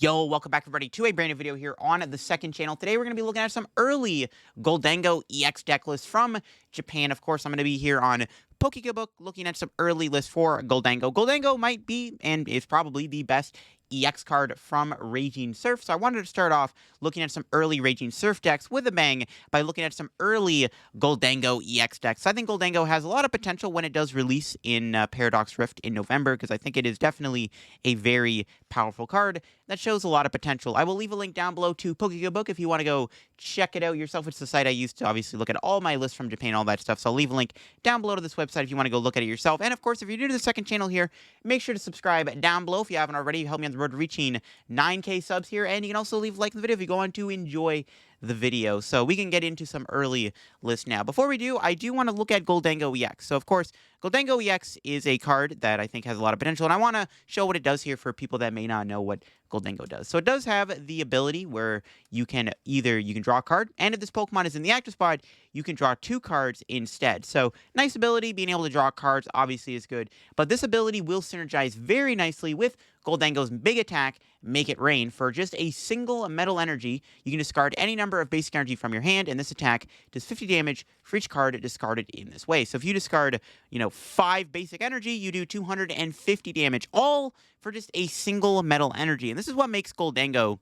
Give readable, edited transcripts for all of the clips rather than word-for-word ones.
Yo, welcome back everybody to a brand new video here on the second channel. Today we're going to be looking at some early Gholdengo EX deck lists from Japan. Of course, I'm going to be here on Pokestop looking at some early lists for Gholdengo. Gholdengo might be and is probably the best EX card from Raging Surf. So I wanted to start off looking at some early Raging Surf decks with a bang by looking at some early Gholdengo EX decks. So I think Gholdengo has a lot of potential when it does release in Paradox Rift in November, because I think it is definitely a very powerful card that shows a lot of potential. I will leave a link down below to Pokestop if you want to go check it out yourself. It's the site I use to obviously look at all my lists from Japan, all that stuff. So I'll leave a link down below to this website if you want to go look at it yourself. And of course, if you're new to the second channel here, make sure to subscribe down below if you haven't already. Help me on the road to reaching 9K subs here. And you can also leave a like in the video if you go on to enjoy the video. So we can get into some early lists now. Before we do, I do want to look at Gholdengo EX. So of course, Gholdengo EX is a card that I think has a lot of potential, and I want to show what it does here for people that may not know what Gholdengo does. So it does have the ability where you can draw a card, and if this Pokemon is in the active spot, you can draw 2 cards instead. So nice ability, being able to draw cards obviously is good, but this ability will synergize very nicely with Gholdengo's big attack, Make It Rain. For just a single metal energy, you can discard any number of basic energy from your hand, and this attack does 50 damage for each card discarded in this way. So if you discard, 5 basic energy, you do 250 damage, all for just a single metal energy. And this is what makes Gholdengo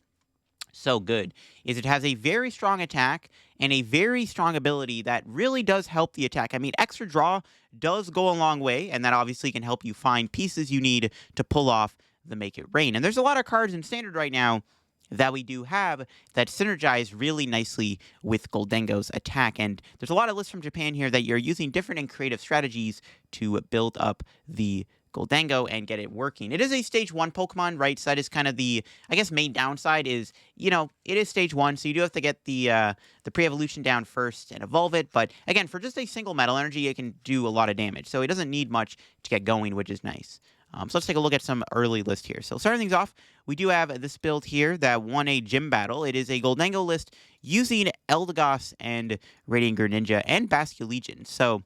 so good, is it has a very strong attack and a very strong ability that really does help the attack. I mean, extra draw does go a long way, and that obviously can help you find pieces you need to pull off the Make It Rain. And there's a lot of cards in Standard right now that we do have that synergize really nicely with Gholdengo's attack. And there's a lot of lists from Japan here that you're using different and creative strategies to build up the Gholdengo and get it working. It is a stage 1 Pokemon, right? So that is kind of the, I guess, main downside is, it is stage 1, so you do have to get the pre-evolution down first and evolve it. But again, for just a single metal energy, it can do a lot of damage. So it doesn't need much to get going, which is nice. So let's take a look at some early list here. So starting things off, we do have this build here that won a gym battle. It is a Gholdengo list using Eldegoss and Radiant Greninja and Basculegion. So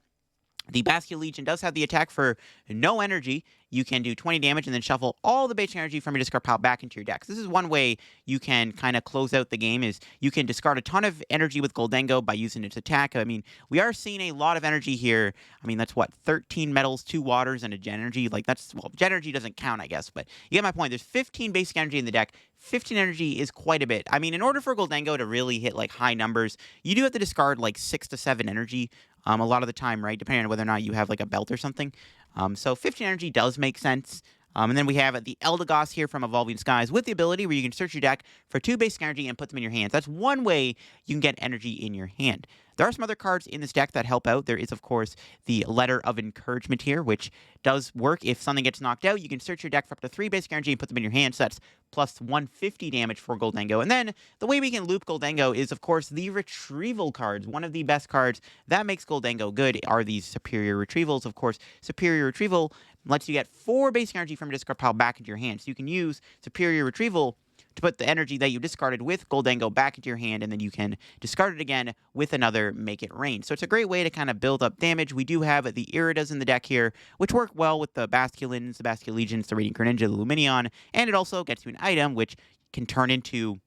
the Basculegion does have the attack for no energy. You can do 20 damage and then shuffle all the basic energy from your discard pile back into your deck. So this is one way you can kind of close out the game, is you can discard a ton of energy with Gholdengo by using its attack. I mean, we are seeing a lot of energy here. I mean, that's what, 13 metals, 2 waters, and a gen energy. Like, that's, well, gen energy doesn't count, I guess, but you get my point. There's 15 basic energy in the deck. 15 energy is quite a bit. I mean, in order for Gholdengo to really hit, like, high numbers, you do have to discard, like, 6 to 7 energy a lot of the time, right? Depending on whether or not you have, like, a belt or something. So 15 energy does make sense. And then we have the Eldegoss here from Evolving Skies with the ability where you can search your deck for 2 basic energy and put them in your hands. That's one way you can get energy in your hand. There are some other cards in this deck that help out. There is, of course, the Letter of Encouragement here, which does work. If something gets knocked out, you can search your deck for up to 3 basic energy and put them in your hand. So that's plus 150 damage for Gholdengo. And then the way we can loop Gholdengo is, of course, the Retrieval cards. One of the best cards that makes Gholdengo good are these Superior Retrievals. Of course, Superior Retrieval lets you get 4 basic energy from your discard pile back into your hand. So you can use Superior Retrieval to put the energy that you discarded with Gholdengo back into your hand, and then you can discard it again with another Make It Rain. So it's a great way to kind of build up damage. We do have the Iridas in the deck here, which work well with the Basculins, the Basculegions, the Radiant Greninja, the Lumineon, and it also gets you an item which can turn into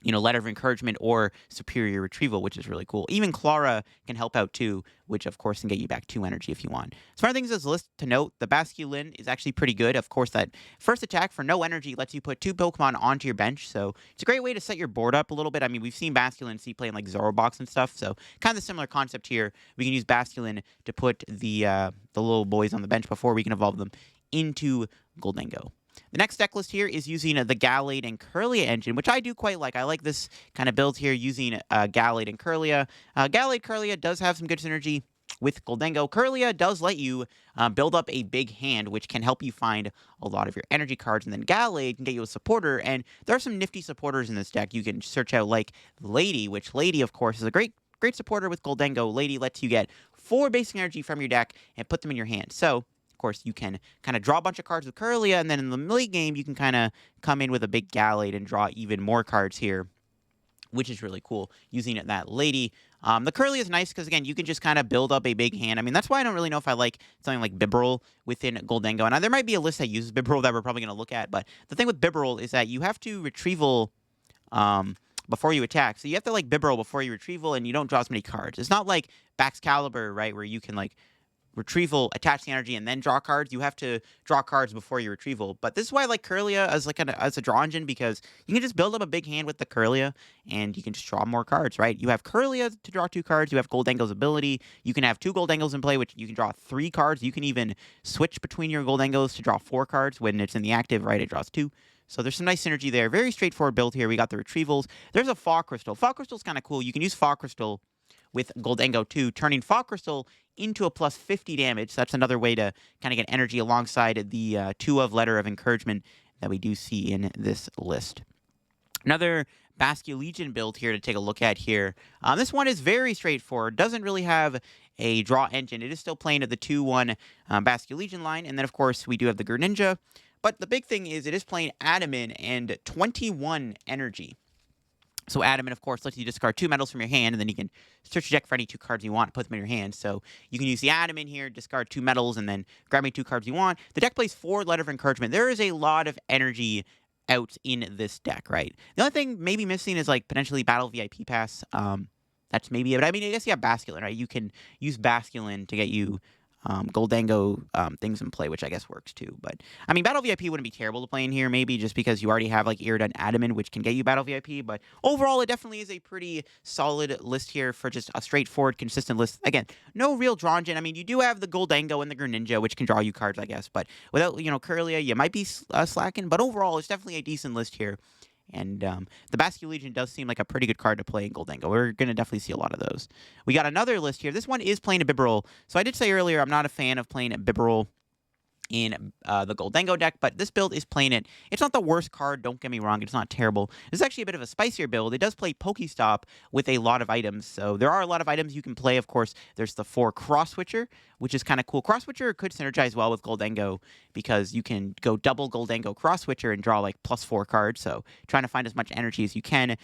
Letter of Encouragement or Superior Retrieval, which is really cool. Even Clara can help out too, which of course can get you back 2 energy if you want. So one of the things in this list to note, the Basculin is actually pretty good. Of course, that first attack for no energy lets you put 2 Pokemon onto your bench, so it's a great way to set your board up a little bit. I mean, we've seen Basculin playing like Zoroark and stuff, so kind of a similar concept here. We can use Basculin to put the little boys on the bench before we can evolve them into Gholdengo. The next deck list here is using the Gallade and Kirlia engine, which I do quite like. I like this kind of build here using Gallade and Kirlia. Gallade Kirlia does have some good synergy with Gholdengo. Kirlia does let you build up a big hand, which can help you find a lot of your energy cards. And then Gallade can get you a supporter, and there are some nifty supporters in this deck. You can search out like Lady, which Lady, of course, is a great supporter with Gholdengo. Lady lets you get 4 basic energy from your deck and put them in your hand. So of course, you can kind of draw a bunch of cards with Kirlia, and then in the late game, you can kind of come in with a big Gallade and draw even more cards here which is really cool, using that lady. The Kirlia is nice because, again, you can just kind of build up a big hand. I mean, that's why I don't really know if I like something like Bibarel within Gholdengo. And there might be a list that uses Bibarel that we're probably going to look at, but the thing with Bibarel is that you have to retrieval before you attack. So you have to, like, Bibarel before you retrieval, and you don't draw as many cards. It's not like Basculegion, right, where you can, like, retrieval, attach the energy, and then draw cards. You have to draw cards before your retrieval. But this is why I like Kirlia as like as a draw engine, because you can just build up a big hand with the Kirlia, and you can just draw more cards, right? You have Kirlia to draw 2 cards. You have Gholdengo's ability. You can have 2 Gholdengos in play, which you can draw 3 cards. You can even switch between your Gholdengos to draw 4 cards. When it's in the active, right, it draws 2. So there's some nice synergy there. Very straightforward build here. We got the retrievals. There's a Fog Crystal. Fog Crystal's kind of cool. You can use Fog Crystal with Gholdengo too, turning Fog Crystal into a plus 50 damage. So that's another way to kind of get energy alongside the 2 of Letter of Encouragement that we do see in this list. Another Basculegion build here to take a look at here. This one is very straightforward. Doesn't really have a draw engine. It is still playing at the 2-1 Basculegion line. And then, of course, we do have the Greninja. But the big thing is it is playing Adamant and 21 energy. So Adamant, of course, lets you discard 2 metals from your hand, and then you can search your deck for any 2 cards you want and put them in your hand. So you can use the Adamant here, discard 2 metals, and then grab me 2 cards you want. The deck plays 4 Letter of Encouragement. There is a lot of energy out in this deck, right? The only thing maybe missing is, like, potentially Battle VIP Pass. That's maybe it. But I mean, I guess you have Basculin, right? You can use Basculin to get you Gholdengo things in play, which I guess works too. But, I mean, Battle VIP wouldn't be terrible to play in here, maybe, just because you already have, like, Iridon Adamant, which can get you Battle VIP. But overall, it definitely is a pretty solid list here for just a straightforward, consistent list. Again, no real draw engine. I mean, you do have the Gholdengo and the Greninja, which can draw you cards, I guess. But without, you know, Kirlia, you might be slacking. But overall, it's definitely a decent list here. And the Basculegion does seem like a pretty good card to play in Gholdengo. We're going to definitely see a lot of those. We got another list here. This one is playing a Bibarel. So I did say earlier I'm not a fan of playing a Bibarel in the Gholdengo deck, but this build is playing it. It's not the worst card, don't get me wrong. It's not terrible. It's actually a bit of a spicier build. It does play Pokestop with a lot of items. So there are a lot of items you can play. Of course, there's the 4 Cross Switcher, which is kind of cool. Cross Switcher could synergize well with Gholdengo because you can go double Gholdengo Cross Switcher and draw like +4 cards. So trying to find as much energy as you can.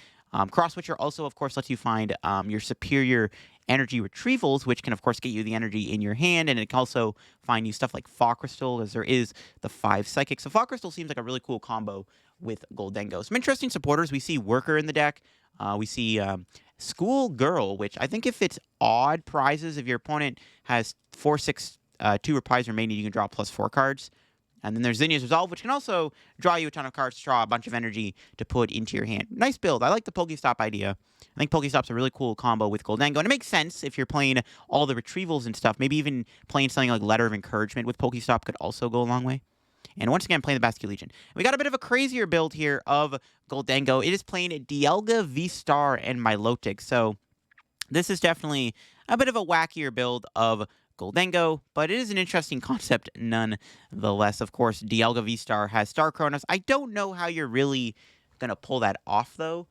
Cross Switcher also, of course, lets you find your superior energy retrievals, which can, of course, get you the energy in your hand, and it can also find you stuff like Fog Crystal, as there is the 5 Psychic. So Fog Crystal seems like a really cool combo with Gholdengo. Some interesting supporters. We see Worker in the deck. We see Schoolgirl, which I think if it's odd prizes, if your opponent has 4, 6, 2 replies remaining, you can draw +4 cards. And then there's Zinnia's Resolve, which can also draw you a ton of cards to draw a bunch of energy to put into your hand. Nice build. I like the Pokestop idea. I think Pokestop's a really cool combo with Gholdengo. And it makes sense if you're playing all the retrievals and stuff. Maybe even playing something like Letter of Encouragement with Pokestop could also go a long way. And once again, playing the Basculegion. We got a bit of a crazier build here of Gholdengo. It is playing Dialga, V-Star, and Milotic. So this is definitely a bit of a wackier build of Gholdengo, but it is an interesting concept nonetheless. Of course, Dialga V-Star has Star Chronos. I don't know how you're really going to pull that off, though.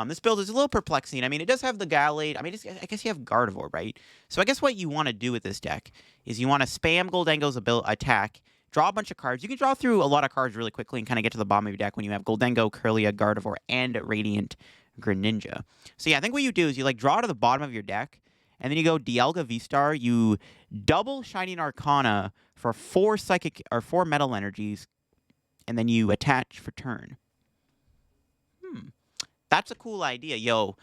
This build is a little perplexing. I mean, it does have the Gallade. I mean, I guess you have Gardevoir, right? So I guess what you want to do with this deck is you want to spam Gholdengo's attack, draw a bunch of cards. You can draw through a lot of cards really quickly and kind of get to the bottom of your deck when you have Gholdengo, Kirlia, Gardevoir, and Radiant Greninja. So yeah, I think what you do is you like draw to the bottom of your deck, and then you go Dialga V-Star, you double Shining Arcana for 4 Psychic or 4 Metal Energies, and then you attach for turn. That's a cool idea. Yo,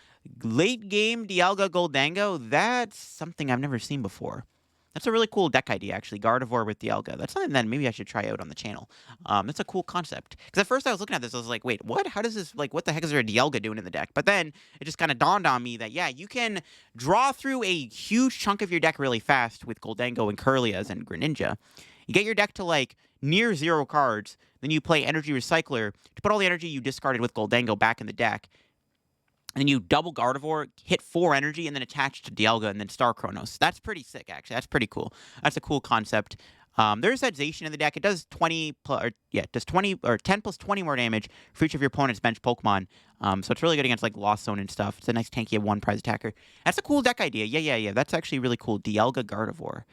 late game Dialga Gholdengo, that's something I've never seen before. That's a really cool deck idea, actually. Gardevoir with Dialga. That's something that maybe I should try out on the channel. That's a cool concept. Because at first I was looking at this, I was like, wait, what? How does this, like, what the heck is there a Dialga doing in the deck? But then it just kind of dawned on me that, yeah, you can draw through a huge chunk of your deck really fast with Gholdengo and Kirlias and Greninja. You get your deck to, like, near 0 cards, then you play Energy Recycler to put all the energy you discarded with Gholdengo back in the deck. And then you double Gardevoir, hit 4 energy, and then attach to Dialga, and then Star Chronos. That's pretty sick, actually. That's pretty cool. That's a cool concept. There's that Zacian in the deck. It does 10 plus 20 more damage for each of your opponent's bench Pokemon. So it's really good against like Lost Zone and stuff. It's a nice tanky 1 prize attacker. That's a cool deck idea. Yeah. That's actually really cool. Dialga Gardevoir.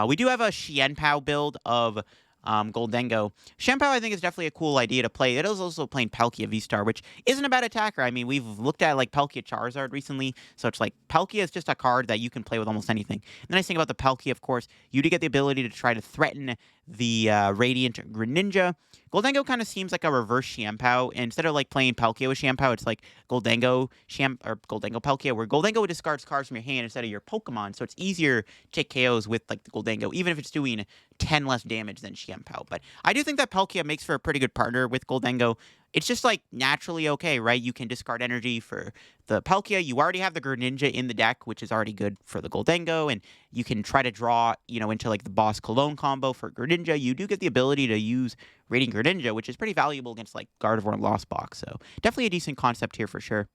We do have a Xianpao build of Gholdengo. Shampoo, I think, is definitely a cool idea to play. It is also playing Palkia V-Star, which isn't a bad attacker. I mean, we've looked at, like, Palkia Charizard recently, so it's like, Palkia is just a card that you can play with almost anything. The nice thing about the Palkia, of course, you do get the ability to try to threaten the Radiant Greninja. Gholdengo kind of seems like a reverse Shampoo. Instead of, like, playing Palkia with Shampoo, it's like Gholdengo Palkia, where Gholdengo discards cards from your hand instead of your Pokemon, so it's easier to take KOs with, like, the Gholdengo, even if it's doing 10 less damage than Shampoo. But I do think that Palkia makes for a pretty good partner with Gholdengo. It's just, like, naturally okay, right? You can discard energy for the Palkia. You already have the Greninja in the deck, which is already good for the Gholdengo, and you can try to draw, into, like, the Boss Cologne combo for Greninja. You do get the ability to use Radiant Greninja, which is pretty valuable against, like, Gardevoir and Lost Box. So definitely a decent concept here for sure.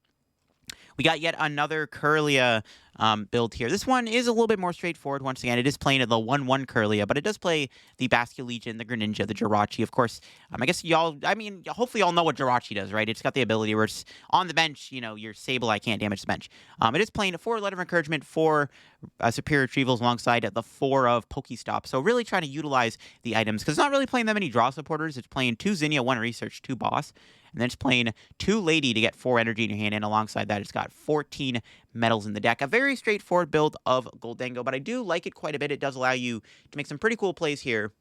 We got yet another Kirlia build here. This one is a little bit more straightforward. Once again, it is playing the 1/1 Kirlia, but it does play the Basculegion, the Greninja, the Jirachi. Of course, I guess hopefully y'all know what Jirachi does, right? It's got the ability where it's on the bench, your Sableye can't damage the bench. It is playing a 4 Letter of Encouragement, 4 Superior Retrievals alongside the 4 of Pokestop. So really trying to utilize the items, because it's not really playing that many draw supporters. It's playing 2 Zinnia, 1 Research, 2 Boss. And then it's playing 2 Lady to get 4 energy in your hand, and alongside that, it's got 14 metals in the deck. A very straightforward build of Gholdengo, but I do like it quite a bit. It does allow you to make some pretty cool plays here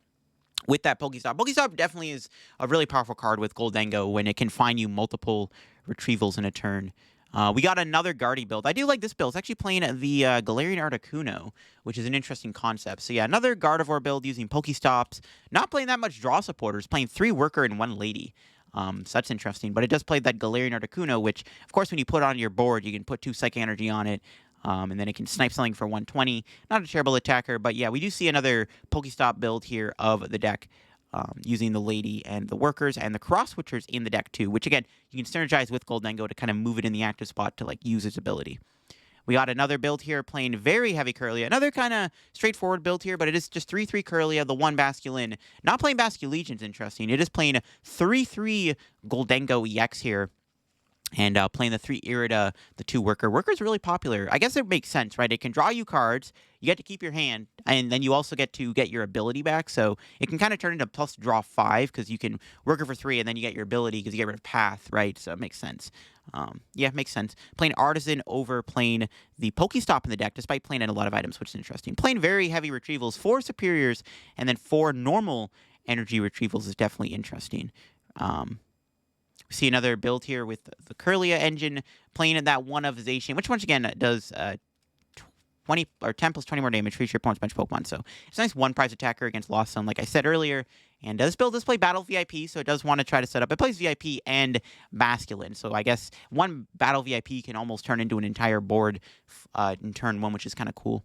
with that Pokestop. Pokestop definitely is a really powerful card with Gholdengo when it can find you multiple retrievals in a turn. We got another Gardy build. I do like this build. It's actually playing the Galarian Articuno, which is an interesting concept. So yeah, another Gardevoir build using Pokestops. Not playing that much draw supporters, playing 3 Worker and 1 Lady. So that's interesting. But it does play that Galarian Articuno, which, of course, when you put it on your board, you can put 2 Psychic Energy on it, and then it can snipe something for 120. Not a terrible attacker, but yeah, we do see another Pokestop build here of the deck, using the Lady and the Workers and the Cross Switchers in the deck too, which, again, you can synergize with Gholdengo to kind of move it in the active spot to, like, use its ability. We got another build here playing very heavy Kirlia. Another kind of straightforward build here, but it is just 3/3 Kirlia, the 1 Basculin. Not playing Basculegion is interesting. It is playing 3/3 Gholdengo EX here. And playing the 3 Irida, the 2 Worker. Worker's really popular. I guess it makes sense, right? It can draw you cards. You get to keep your hand, and then you also get to get your ability back. So it can kind of turn into plus draw 5, because you can Worker for 3, and then you get your ability because you get rid of Path, right? So it makes sense. Yeah, it makes sense. Playing Artisan over playing the Pokestop in the deck, despite playing in a lot of items, which is interesting. Playing very heavy retrievals, 4 Superiors, and then 4 normal energy retrievals is definitely interesting. We see another build here with the Kirlia engine, playing in that 1 of Zacian, which once again does 20 or 10 plus 20 more damage for each your opponent's bench Pokemon. So it's a nice 1 prize attacker against Lost Zone, like I said earlier. And this build does play Battle VIP, so it does want to try to set up. It plays VIP and Masculine, so I guess 1 Battle VIP can almost turn into an entire board in turn 1, which is kind of cool.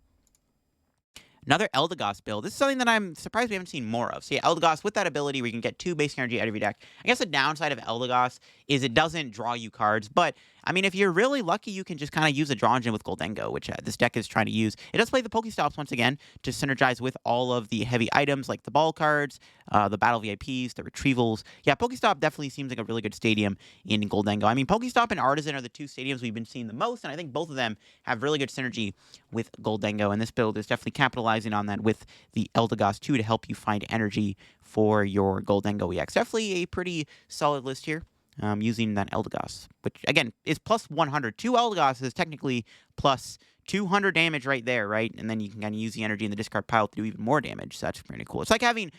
Another Eldegoss build. This is something that I'm surprised we haven't seen more of. So yeah, Eldegoss with that ability where you can get 2 basic energy out of your deck. I guess the downside of Eldegoss is it doesn't draw you cards, but I mean, if you're really lucky, you can just kind of use a draw engine with Gholdengo, which this deck is trying to use. It does play the Pokestops once again to synergize with all of the heavy items like the ball cards, the battle VIPs, the retrievals. Yeah, Pokestop definitely seems like a really good stadium in Gholdengo. I mean, Pokestop and Artisan are the 2 stadiums we've been seeing the most, and I think both of them have really good synergy with Gholdengo, and this build is definitely capitalizing on that with the Eldegoss too to help you find energy for your Gholdengo EX. Definitely a pretty solid list here. Using that Eldegoss, which, again, is plus 100. 2 Eldegoss is technically plus 200 damage right there, right? And then you can kind of use the energy in the discard pile to do even more damage, so that's pretty cool. It's like having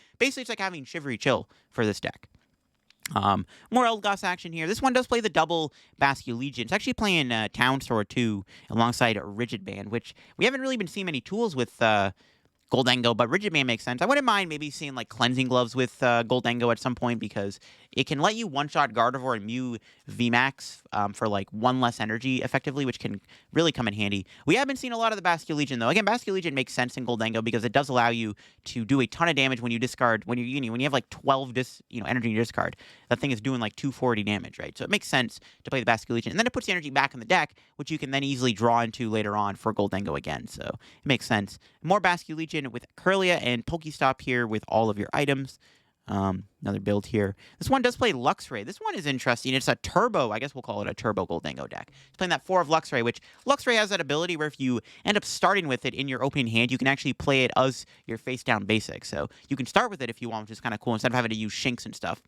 Shivery Chill for this deck. More Eldegoss action here. This one does play the double Basculegion. It's actually playing Town Sword 2 alongside Rigid Band, which we haven't really been seeing many tools with Gholdengo, but Rigid Band makes sense. I wouldn't mind maybe seeing like Cleansing Gloves with Gholdengo at some point, because it can let you one-shot Gardevoir and Mew VMAX for like 1 less energy effectively, which can really come in handy. We have been seeing a lot of the Basculegion though. Again, Basculegion makes sense in Gholdengo because it does allow you to do a ton of damage when you discard, when you have like 12 energy in your discard. That thing is doing like 240 damage, right? So it makes sense to play the Basculegion, and then it puts the energy back in the deck, which you can then easily draw into later on for Gholdengo again. So it makes sense. More Basculegion with Kirlia and Pokestop here with all of your items. Another build here. This one does play Luxray. This one is interesting. It's a turbo. I guess we'll call it a turbo Gholdengo deck. It's playing that 4 of Luxray, which Luxray has that ability where if you end up starting with it in your opening hand, you can actually play it as your face-down basic. So you can start with it if you want, which is kind of cool, instead of having to use Shinx and stuff.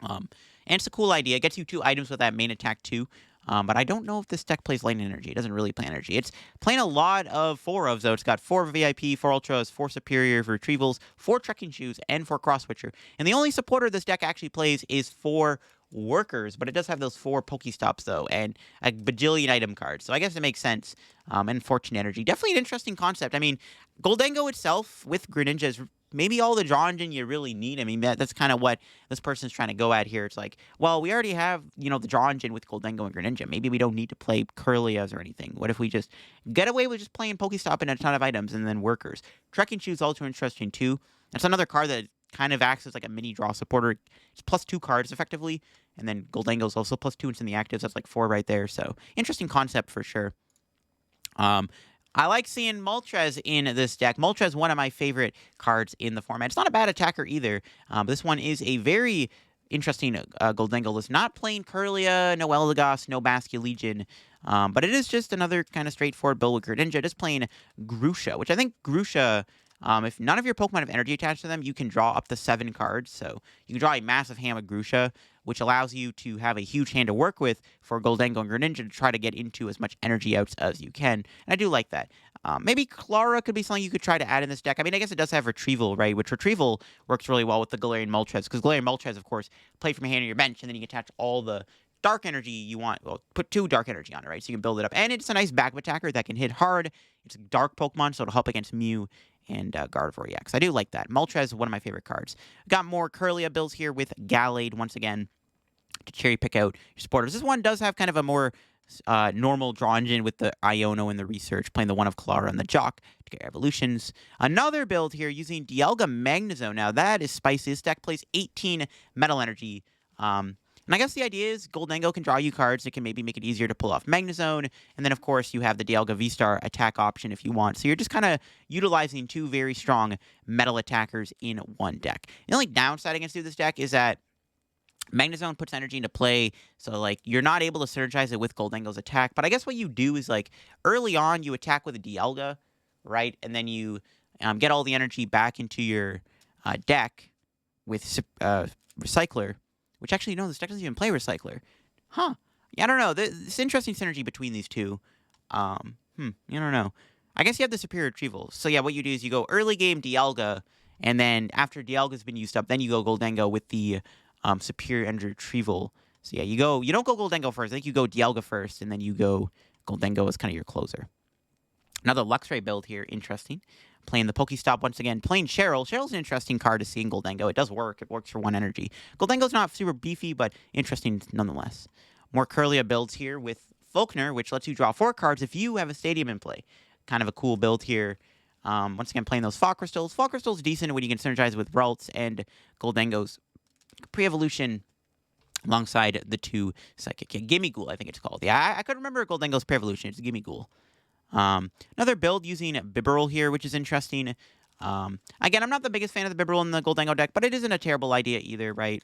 And it's a cool idea. It gets you 2 items with that main attack too. But I don't know if this deck plays Lightning Energy. It doesn't really play energy. It's playing a lot of 4 ofs, though. It's got 4 VIP, 4 Ultras, 4 Superior for Retrievals, 4 Trekking Shoes, and 4 Cross Switcher. And the only supporter this deck actually plays is 4 Workers, but it does have those 4 Pokestops, though, and a bajillion item cards. So I guess it makes sense. And Fortune Energy. Definitely an interesting concept. I mean, Gholdengo itself with Greninja is maybe all the draw engine you really need. I mean, that's kind of what this person's trying to go at here. It's like, well, we already have, you know, the draw engine with Gholdengo and Greninja. Maybe we don't need to play Kirlias or anything. What if we just get away with just playing Pokestop and a ton of items and then Workers? Trekking Shoes also interesting, too. That's another card that kind of acts as like a mini draw supporter. It's plus 2 cards, effectively. And then Gholdengo's also plus 2 into the actives. That's like 4 right there. So, interesting concept for sure. I like seeing Moltres in this deck. Moltres is one of my favorite cards in the format. It's not a bad attacker either. This one is a very interesting Gholdengo list. Not playing Kirlia, no Eldegoss, no Basculegion. But it is just another kind of straightforward build with Greninja. Just playing Grusha, which I think Grusha, if none of your Pokemon have energy attached to them, you can draw up to 7 cards. So you can draw a massive hand with Grusha, which allows you to have a huge hand to work with for Gholdengo and Greninja to try to get into as much energy outs as you can. And I do like that. Maybe Clara could be something you could try to add in this deck. I mean, I guess it does have Retrieval, right? Which Retrieval works really well with the Galarian Moltres, because Galarian Moltres, of course, play from your hand or your bench, and then you can attach all the dark energy you want. Well, put 2 dark energy on it, right? So you can build it up. And it's a nice backup attacker that can hit hard. It's a dark Pokemon, so it'll help against Mew and Gardevoir EX. I do like that. Moltres is one of my favorite cards. Got more Kirlia builds here with Gallade once again to cherry pick out your supporters. This one does have kind of a more normal draw engine with the Iono and the Research, playing the 1 of Clara and the Jock to get evolutions. Another build here using Dialga Magnezone. Now that is spicy. This deck plays 18 Metal Energy. And I guess the idea is Gholdengo can draw you cards. It can maybe make it easier to pull off Magnezone. And then, of course, you have the Dialga V-Star attack option if you want. So you're just kind of utilizing 2 very strong metal attackers in one deck. The only downside against this deck is that Magnezone puts energy into play, so, like, you're not able to synergize it with Gholdengo's attack. But I guess what you do is, like, early on, you attack with a Dialga, right? And then you get all the energy back into your deck with Recycler. Which actually, no, this deck doesn't even play Recycler. Huh. Yeah, I don't know. This interesting synergy between these two. I don't know. I guess you have the Superior Retrieval. So yeah, what you do is you go early game Dialga, and then after Dialga's been used up, then you go Gholdengo with the Superior Energy Retrieval. So yeah, you don't go Gholdengo first. I think you go Dialga first, and then you go Gholdengo as kind of your closer. Another Luxray build here, interesting. Playing the Pokestop once again. Playing Cheryl. Cheryl's an interesting card to see in Gholdengo. It does work. It works for 1 energy. Gholdengo's not super beefy, but interesting nonetheless. More Kirlia builds here with Falkner, which lets you draw 4 cards if you have a Stadium in play. Kind of a cool build here. Once again, playing those Fog Crystals. Fog Crystal's decent when you can synergize with Ralts and Gholdengo's pre-evolution alongside the 2 Psychic. Yeah, Gimme Ghoul, I think it's called. Yeah, I couldn't remember Gholdengo's pre-evolution. It's Gimme Ghoul. Another build using Bibarel here, which is interesting. Again, I'm not the biggest fan of the Bibarel in the Gholdengo deck, but it isn't a terrible idea either, right?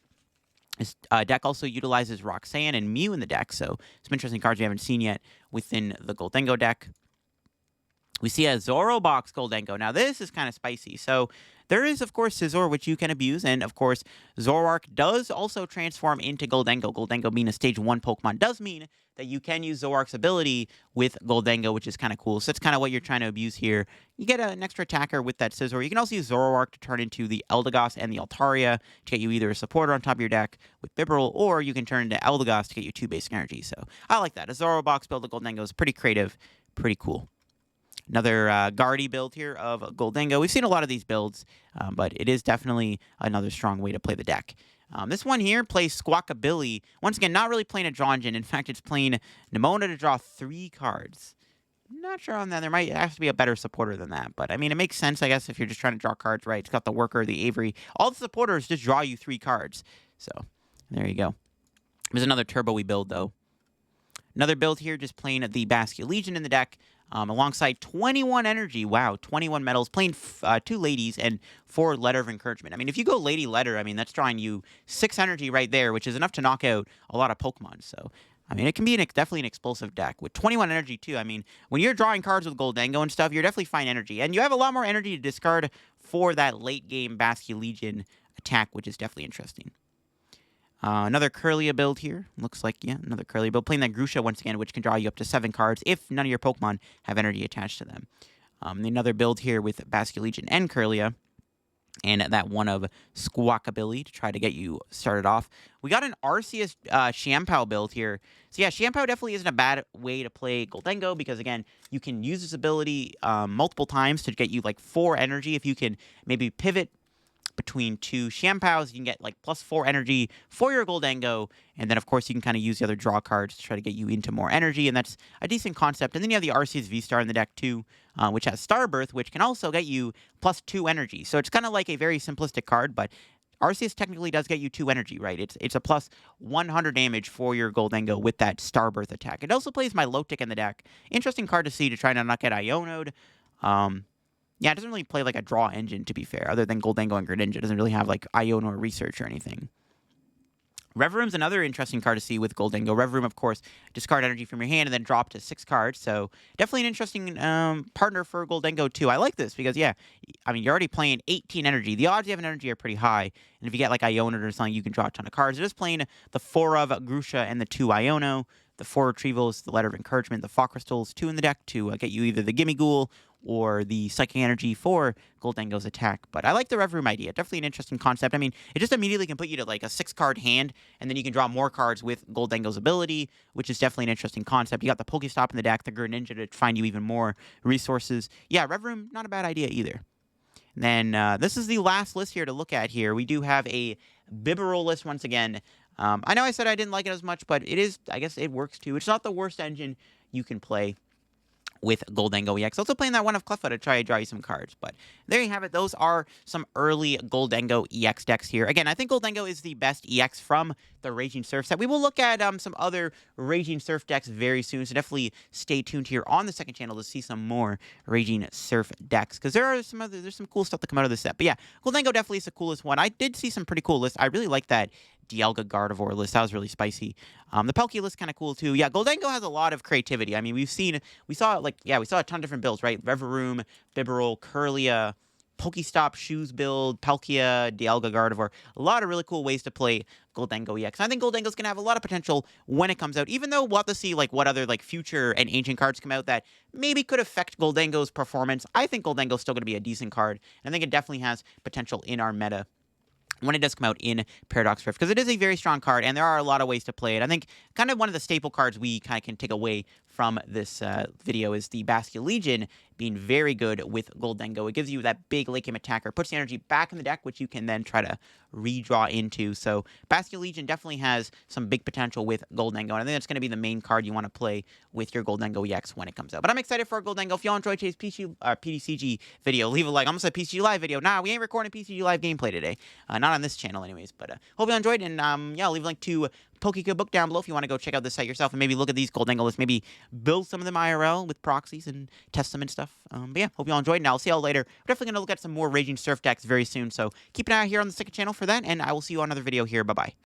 This deck also utilizes Roxanne and Mew in the deck, so some interesting cards we haven't seen yet within the Gholdengo deck. We see a Zorobox Gholdengo. Now, this is kind of spicy. So, there is, of course, Scizor, which you can abuse. And, of course, Zoroark does also transform into Gholdengo. Gholdengo being a Stage 1 Pokemon does mean that you can use Zoroark's ability with Gholdengo, which is kind of cool. So, that's kind of what you're trying to abuse here. You get an extra attacker with that Scizor. You can also use Zoroark to turn into the Eldegoss and the Altaria to get you either a supporter on top of your deck with Bibarel, or you can turn into Eldegoss to get you 2 basic energy. So, I like that. A Zorobox build of Gholdengo is pretty creative, pretty cool. Another Gardy build here of Gholdengo. We've seen a lot of these builds, but it is definitely another strong way to play the deck. This one here plays Squawkabilly. Once again, not really playing a draw engine. In fact, it's playing Nemona to draw 3 cards. Not sure on that. There might have to be a better supporter than that. But, I mean, it makes sense, I guess, if you're just trying to draw cards, right? It's got the Worker, the Avery. All the supporters just draw you 3 cards. So, there you go. There's another Turbo-y build, though. Another build here, just playing the Basculegion in the deck, alongside 21 energy. Wow, 21 metals, playing 2 ladies and 4 letter of encouragement. I mean, if you go lady letter, I mean, that's drawing you 6 energy right there, which is enough to knock out a lot of Pokemon. So, I mean, it can be definitely an explosive deck. With 21 energy, too, I mean, when you're drawing cards with Gholdengo and stuff, you're definitely fine energy. And you have a lot more energy to discard for that late-game Basculegion attack, which is definitely interesting. Another Kirlia build here. Looks like, yeah, another Kirlia build. Playing that Grusha once again, which can draw you up to 7 cards if none of your Pokemon have energy attached to them. Another build here with Basculegion and Kirlia. And that one of Squawkabilly to try to get you started off. We got an Arceus Shampoo build here. So yeah, Shampoo definitely isn't a bad way to play Gholdengo because, again, you can use this ability multiple times to get you, like, 4 energy. If you can maybe pivot between 2 Shampoos, you can get like +4 energy for your Gholdengo, and then of course you can kind of use the other draw cards to try to get you into more energy, and that's a decent concept. And then you have the Arceus V-Star in the deck too, which has Starbirth, which can also get you +2 energy. So it's kind of like a very simplistic card, but Arceus technically does get you 2 energy, right? It's a +100 damage for your Gholdengo with that Starbirth attack. It also plays my Milotic in the deck. Interesting card to see to try to not get Iono'd. Yeah, it doesn't really play like a draw engine, to be fair, other than Gholdengo and Greninja. It doesn't really have like Iono or Research or anything. Revroom's another interesting card to see with Gholdengo. Revroom, of course, discard energy from your hand and then drop to 6 cards. So definitely an interesting partner for Gholdengo too. I like this because, yeah, I mean, you're already playing 18 energy. The odds you have an energy are pretty high. And if you get like Iono or something, you can draw a ton of cards. It is playing the 4 of Grusha and the 2 Iono. The 4 Retrievals, the Letter of Encouragement, the Fog Crystals, 2 in the deck to get you either the Gimme Ghoul or the Psychic Energy for Gholdengo's attack. But I like the Rev Room idea. Definitely an interesting concept. I mean, it just immediately can put you to like a 6-card hand, and then you can draw more cards with Gholdengo's ability, which is definitely an interesting concept. You got the Pokestop in the deck, the Greninja to find you even more resources. Yeah, Rev Room, not a bad idea either. And then this is the last list here to look at here. We do have a Bibarel list once again. I know I said I didn't like it as much, but it is, I guess it works too. It's not the worst engine you can play with Gholdengo EX. Also playing that one of Cleffa to try to draw you some cards. But there you have it. Those are some early Gholdengo EX decks here. Again, I think Gholdengo is the best EX from the Raging Surf set. We will look at some other Raging Surf decks very soon, so definitely stay tuned here on the second channel to see some more Raging Surf decks, because there's some cool stuff to come out of this set. But yeah, Gholdengo definitely is the coolest one. I did see some pretty cool lists. I really like that Dialga Gardevoir list. That was really spicy. The Palkia list kind of cool too. Yeah, Gholdengo has a lot of creativity. I mean, we saw a ton of different builds, right? Revroom, Bibarel, Kirlia, Pokestop, Shoes build, Palkia, Dialga Gardevoir. A lot of really cool ways to play Gholdengo EX. I think Gholdengo's going to have a lot of potential when it comes out, even though we'll have to see like what other like future and ancient cards come out that maybe could affect Gholdengo's performance. I think Gholdengo's still going to be a decent card, and I think it definitely has potential in our meta when it does come out in Paradox Rift, because it is a very strong card, and there are a lot of ways to play it. I think kind of one of the staple cards we kind of can take away from this video is the Basculegion being very good with Gholdengo. It gives you that big late game attacker, puts the energy back in the deck, which you can then try to redraw into. So Basculegion definitely has some big potential with Gholdengo, and I think that's going to be the main card you want to play with your Gholdengo EX when it comes out. But I'm excited for Gholdengo. If y'all enjoyed today's PTCG video, leave a like. I almost said PTCG Live video. Nah, we ain't recording PTCG Live gameplay today. Not on this channel anyways, but hope you enjoyed, and yeah, I'll leave a link to Pokeka book down below if you want to go check out this site yourself and maybe look at these Gholdengo lists, maybe build some of them IRL with proxies and test them and stuff. But yeah, hope you all enjoyed, and I'll see y'all later. We're definitely going to look at some more Raging Surf decks very soon, so keep an eye out here on the second channel for that, and I will see you on another video here. Bye-bye.